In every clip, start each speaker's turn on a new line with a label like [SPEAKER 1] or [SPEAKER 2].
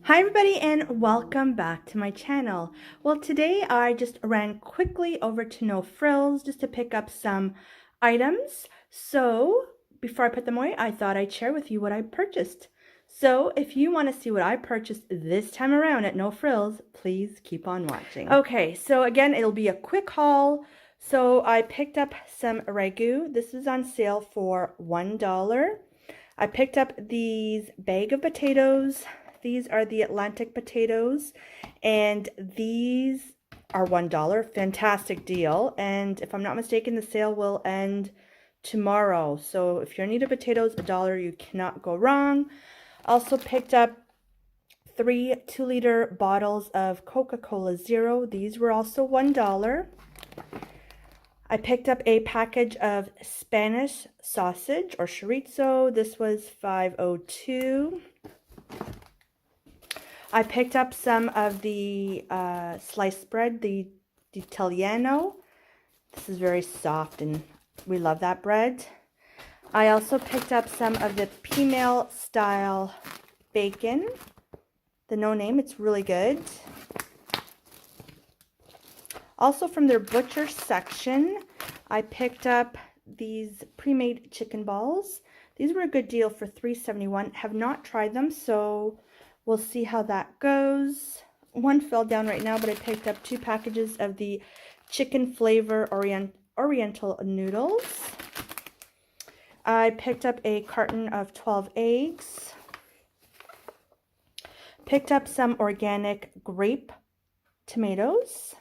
[SPEAKER 1] Hi everybody and welcome back to my channel. Well, today I just ran quickly over to No Frills just to pick up some items. So before I put them away, I thought I'd share with you what I purchased. So if you want to see what I purchased this time around at No Frills, please keep on watching. Okay, so again, it'll be a quick haul. So I picked up some ragu. This is on sale for $1. I picked up these bag of potatoes. These are the Atlantic potatoes, and these are $1. Fantastic deal. And if I'm not mistaken, the sale will end tomorrow. So if you're in need of potatoes, $1, you cannot go wrong. Also picked up 3 2-liter bottles of Coca-Cola Zero. These were also $1. I picked up a package of Spanish sausage or chorizo. This was $5.02. I picked up some of the sliced bread, the Italiano. This is very soft and we love that bread. I also picked up some of the female style bacon. The no name, it's really good. Also from their butcher section, I picked up these pre-made chicken balls. These were a good deal for $3.71. Have not tried them, so we'll see how that goes. One fell down right now, but I picked up 2 packages of the chicken flavor Oriental Noodles. I picked up a carton of 12 eggs. Picked up some organic grape tomatoes.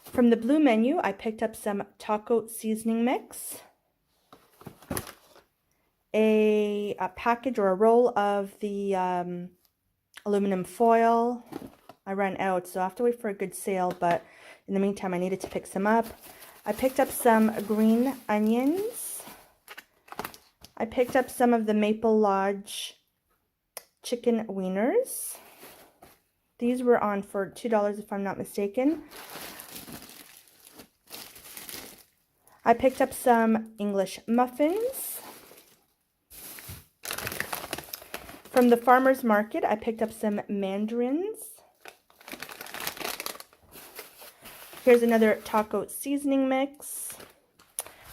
[SPEAKER 1] From the blue menu, I picked up some taco seasoning mix. A package or a roll of the aluminum foil. I ran out, so I have to wait for a good sale, but in the meantime, I needed to pick some up. I picked up some green onions. I picked up some of the Maple Lodge chicken wieners. These were on for $2 if I'm not mistaken. I picked up some English muffins. From the farmer's market, I picked up some mandarins. Here's another taco seasoning mix.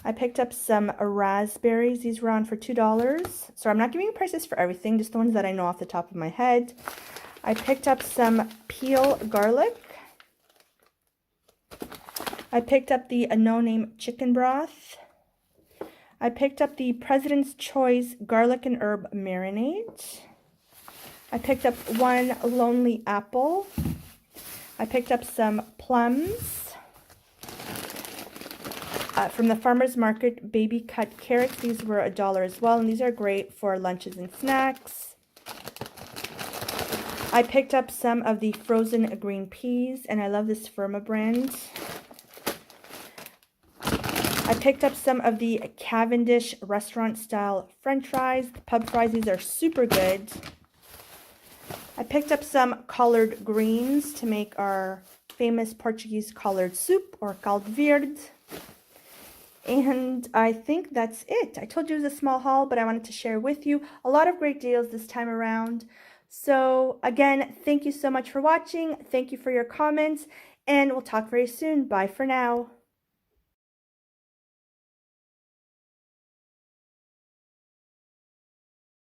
[SPEAKER 1] I picked up some raspberries. These were on for $2. So I'm not giving you prices for everything, just the ones that I know off the top of my head. I picked up some peel garlic. I picked up the no-name chicken broth. I picked up the President's Choice garlic and herb marinade. I picked up 1 lonely apple. I picked up some plums. From the farmer's market, baby cut carrots. These were $1 as well, and these are great for lunches and snacks. I picked up some of the frozen green peas, and I love this Firma brand. I picked up some of the Cavendish restaurant-style French fries, pub fries. These are super good. I picked up some collard greens to make our famous Portuguese collard soup, or caldo verde. And I think that's it. I told you it was a small haul, but I wanted to share with you a lot of great deals this time around. So again, thank you so much for watching. Thank you for your comments, and we'll talk very soon. Bye for now.